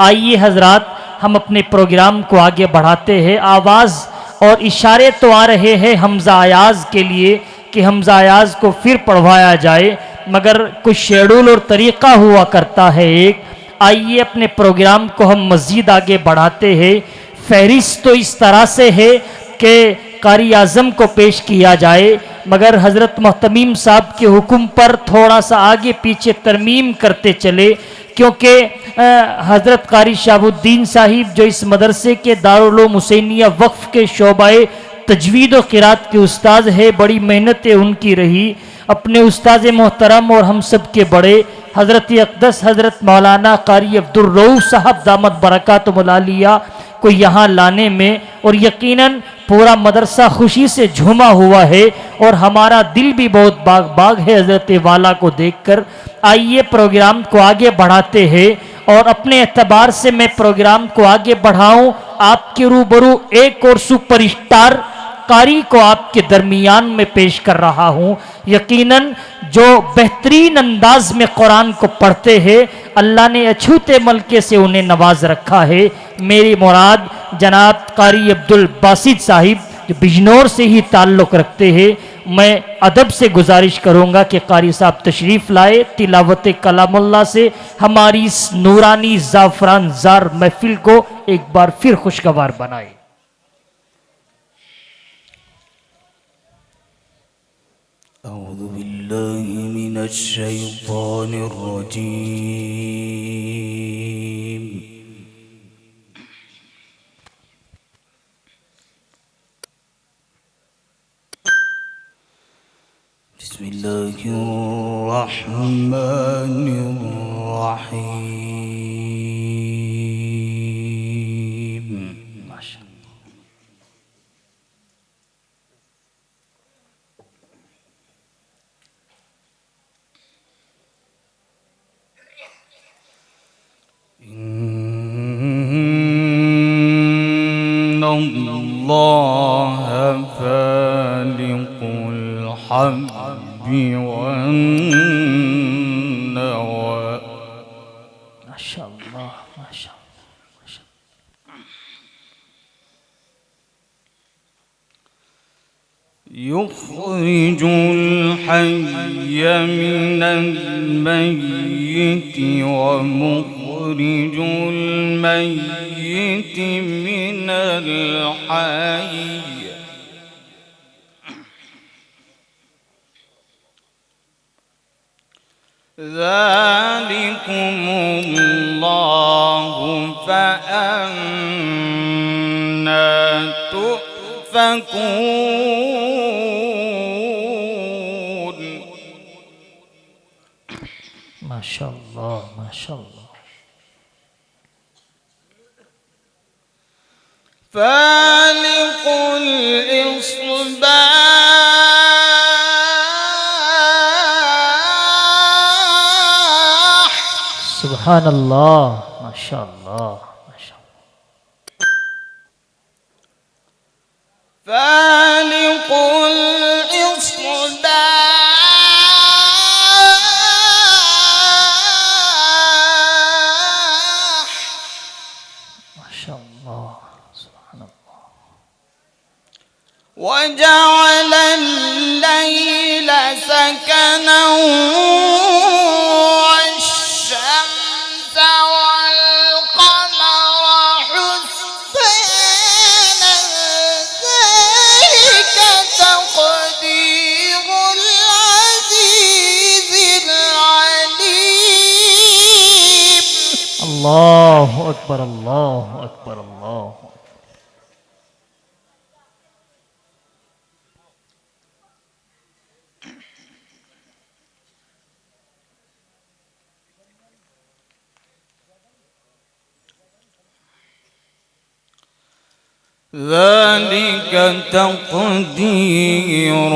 आइए हजरात हम अपने प्रोग्राम को आगे बढ़ाते हैं। आवाज़ और इशारे तो आ रहे हैं हमजा अयाज के लिए कि हमजा अयाज को फिर पढ़वाया जाए, मगर कुछ शेड्यूल और तरीक़ा हुआ करता है एक। आइए अपने प्रोग्राम को हम मज़ीद आगे बढ़ाते हैं। फहरिस्त तो इस तरह से है कि कारी आज़म को पेश किया जाए, मगर हज़रत मोहतमीम साहब के हुक्म पर थोड़ा सा आगे पीछे तरमीम करते चले, क्योंकि हज़रत कारी शहाबुद्दीन साहिब जो इस मदरसे के दारुल उलूम हुसैनिया वक्फ के शोबाए तजवीद व क़िरात के उस्ताद है। बड़ी मेहनतें उनकी रही। अपने उस्ताद मोहतरम और हम सब के बड़े हज़रत अक़दस हज़रत मौलाना कारी अब्दुर रऊफ़ साहब दामत बरकातुहुल आलिया को यहाँ लाने में, और यकीनन पूरा मदरसा खुशी से झूमा हुआ है और हमारा दिल भी बहुत बाग बाग है हज़रत वाला को देखकर। आइए प्रोग्राम को आगे बढ़ाते हैं, और अपने एतबार से मैं प्रोग्राम को आगे बढ़ाऊं आपके रूबरू एक और सुपरस्टार कारी को आपके दरमियान में पेश कर रहा हूं। यकीनन जो बेहतरीन अंदाज में कुरान को पढ़ते हैं, अल्लाह ने अछूते मलके से उन्हें नवाज रखा है। मेरी मुराद जनाब कारी अब्दुल बासित साहिब जो बिजनौर से ही ताल्लुक़ रखते हैं। मैं अदब से गुजारिश करूँगा कि कारी साहब तशरीफ़ लाए, तिलावत कलामुल्लाह से हमारी इस नूरानी ज़ाफ़रान ज़ार महफिल को एक बार फिर खुशगवार बनाए। أعوذ بالله من الشيطان الرجيم بسم الله الرحمن الرحيم ما شاء الله إن الله فالق الحب والنوى ما شاء الله ما شاء الله ما شاء الله يخرج الحي من الميت ومخرج الميت من الحي ذلكم الله فأنا تؤفكون ما شاء الله ما شاء الله فالق الإصباح سبحان الله ما شاء الله ما شاء الله فالق الإصباح ما شاء الله سبحان الله وجعل الليل سكنا والشمس والقمر حسبانا ذلك تقدير العزيز العليم الله أكبر الله أكبر الله أكبر. ذلك تقدير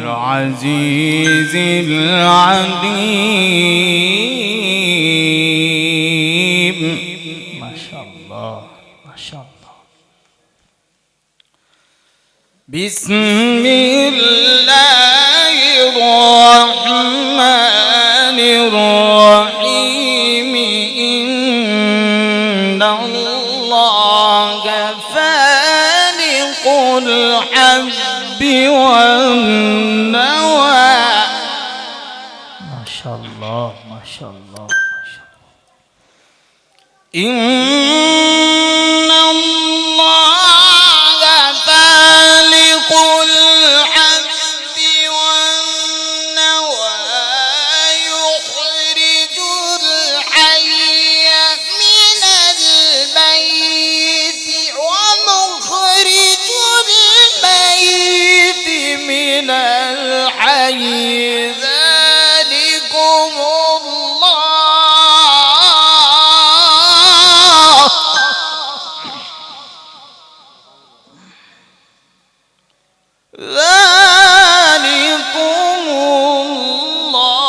العزيز العليم ما شاء الله ما شاء الله بسم الله الرحمن الرحيم إن الله فالق الحب والنوى. ما شاء الله ما شاء الله ما شاء الله. إن الله فالق الحب والنوى يخرج الحي من الميت ومخرج الميت من الحي ذلكم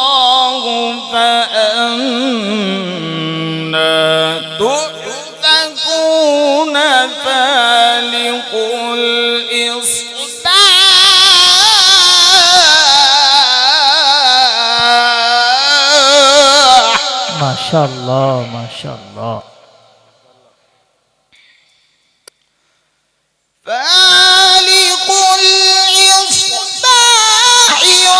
الله فأنا تؤفكون فالق الإصباح. ما شاء الله ما شاء الله. فالق الإصباح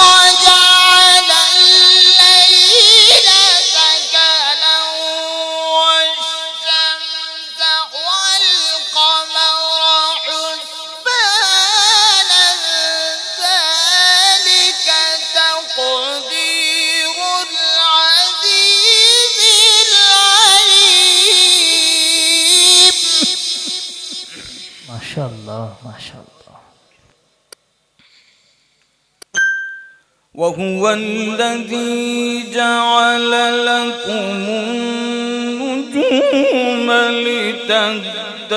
وجعل الليل سكنا والشمس والقمر حسبانا ذلك تقدير العزيز العليم. ما شاء الله ما شاء الله. وهو الذي جعل لكم النجوم لتهتدوا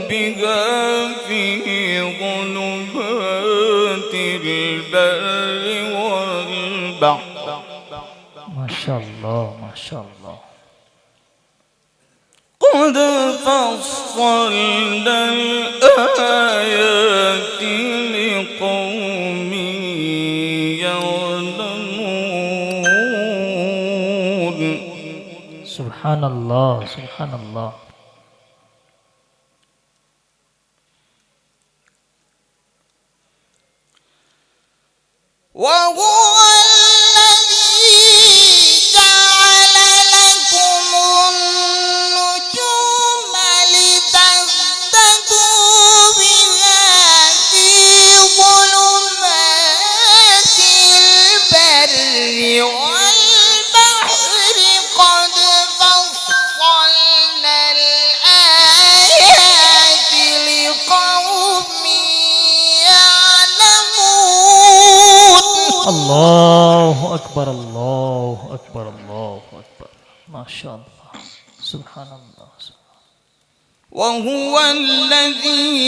بها في ظلمات البر والبحر. ما شاء الله ما شاء الله. قد فصلنا الآيات لقوم يعلمون. سبحان الله سبحان الله. وهو الذي جعل لكم النجوم لتهتدوا بها في ظلمات البر والبحر. قد فصلنا الآيات لقوم يعلمون. الله أكبر الله أكبر الله أكبر. ما شاء الله سبحان الله. وهو الذي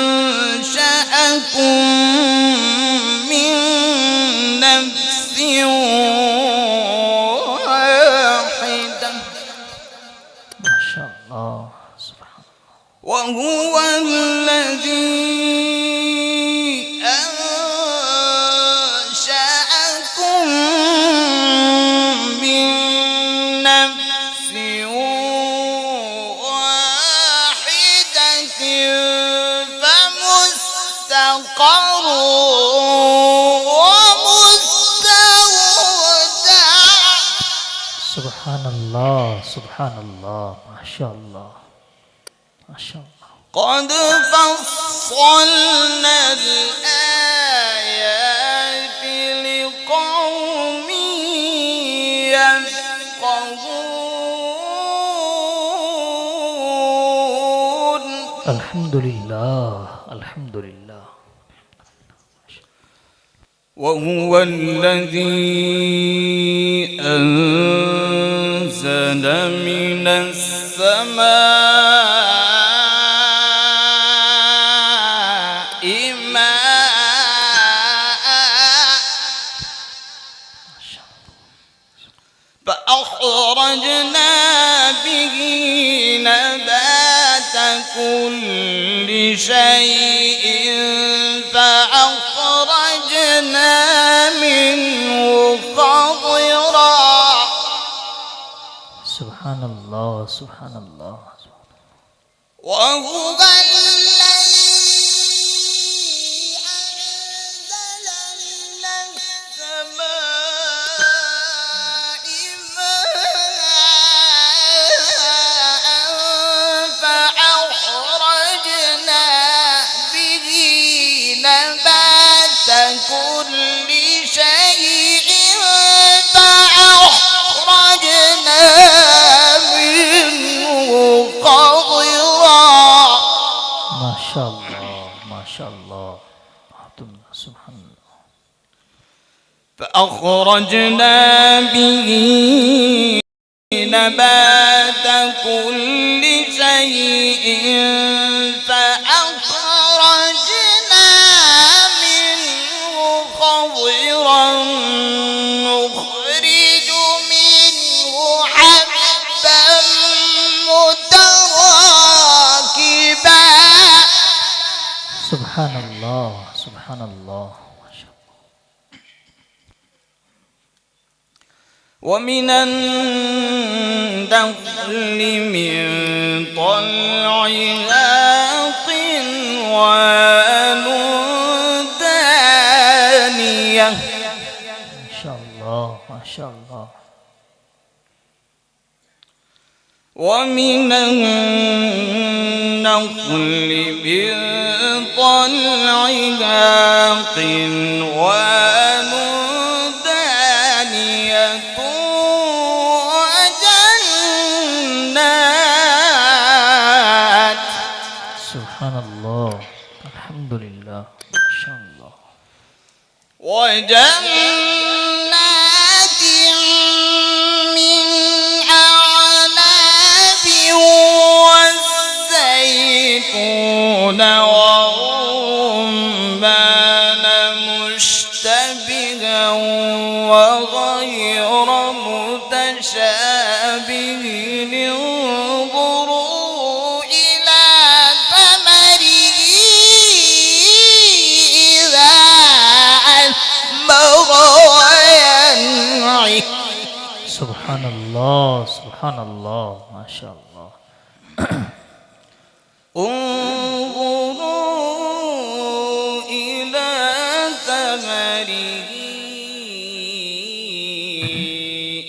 أنشأكم من نفس واحدة. ما شاء الله سبحان الله. وهو الذي أنشأكم من نفس واحدة فمستقر ومستودع. سبحان الله سبحان الله. ما شاء الله ما شاء الله. قد فصلنا الآيات لقوم يفقهون. الحمد لله الحمد لله. وهو الذي أنزل من السماء ماء فأخرجنا به نبات كل شيء فأخرجنا منه خضرا सुभान अल्लाह सुभान अल्लाह। وهو الذي أنزل من السماء ماء فأخرجنا به نبات كل شيء فأخرجنا منه خضرا ما شاء الله سبحان الله। فأخرجنا به نبات كل شيء فأخرجنا منه خضرا نخرج منه حبا متراكبا سبحان الله سبحان الله ما شاء الله। ومن النخل من طلعها قنوان دانية ما شاء الله ما شاء الله۔ ومن النخل من طلعها قنوان دانية وجنات سبحان الله الحمد لله ما شاء الله। وجنات من أعناب والزيتون ورمان مشتبها وغير متشابه انظروا إلى ثمره إذا أثمر وينعي سبحان الله سبحان الله ما شاء الله۔ انظروا إلى ثمره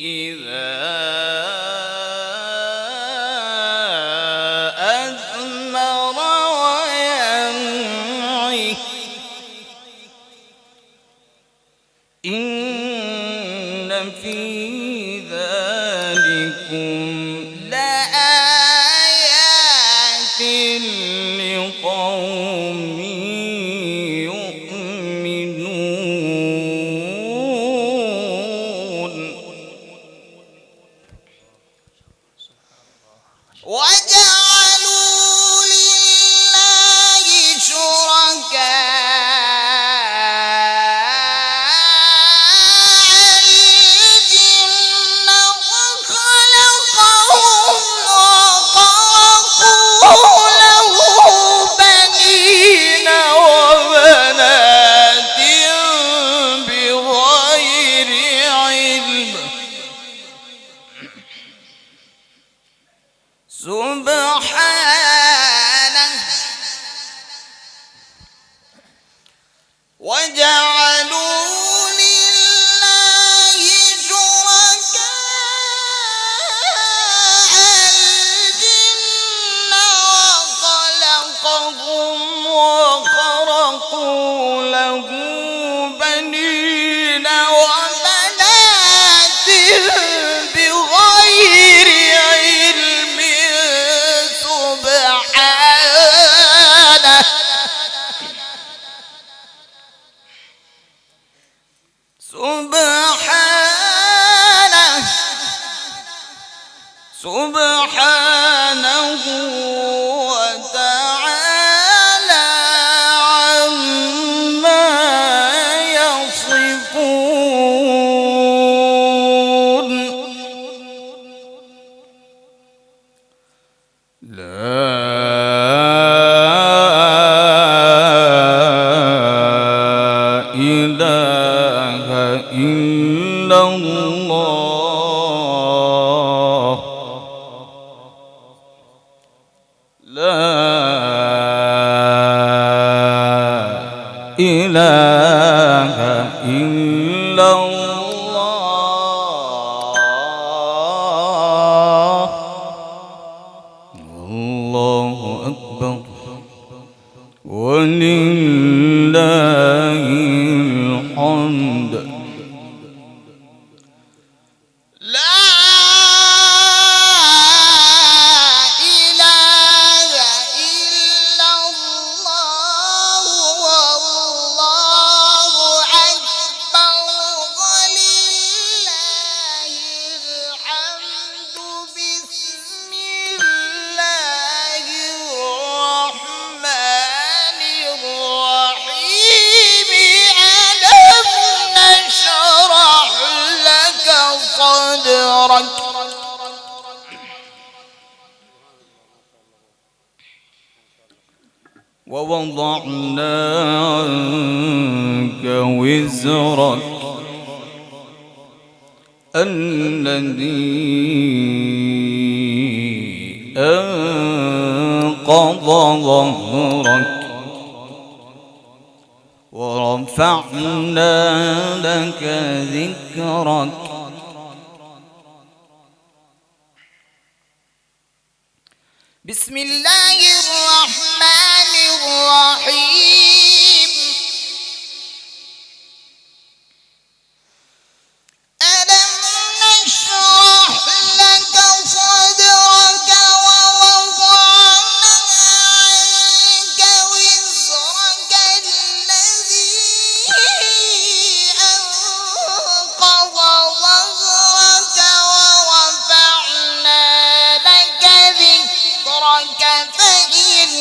إذا أثمر وينعي إن في ذلكم لآيات لقوم يؤمنون وجعلوا لله شركاء الجن وخلقهم وخرقوا له بنين وبنات بغير علم سبحانه وجعلوا لله شركاء الجن وخلقهم وخرقوا له بنين وبنات بغير علم سبحانه سبحانه سبحانه وتعالى عما يصفون لا إله إلا الله صدرك ووضعنا عنك وزرك الذي أنقض ظهرك ورفعنا لك ذكرك بسم الله الرحمن الرحيم ألم نشرح لك صدرك ووضعنا عنك وزرك الذي أنقض ظهرك ورفعنا لك ذكرك فإن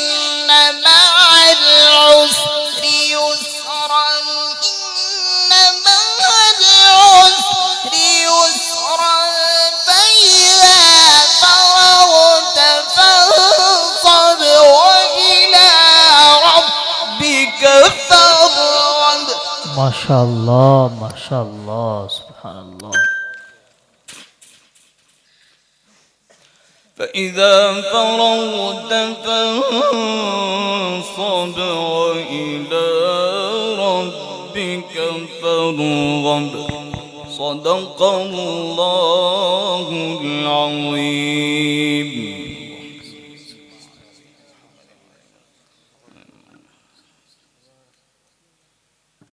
مع العسر يسرا إن مع العسر يسرا فإذا فرغت فانصب وإلى ربك فارغب ما شاء الله ما شاء الله سبحان الله. فإذا فرغت فانصب وإلى ربك فارغب صدق الله العظيم.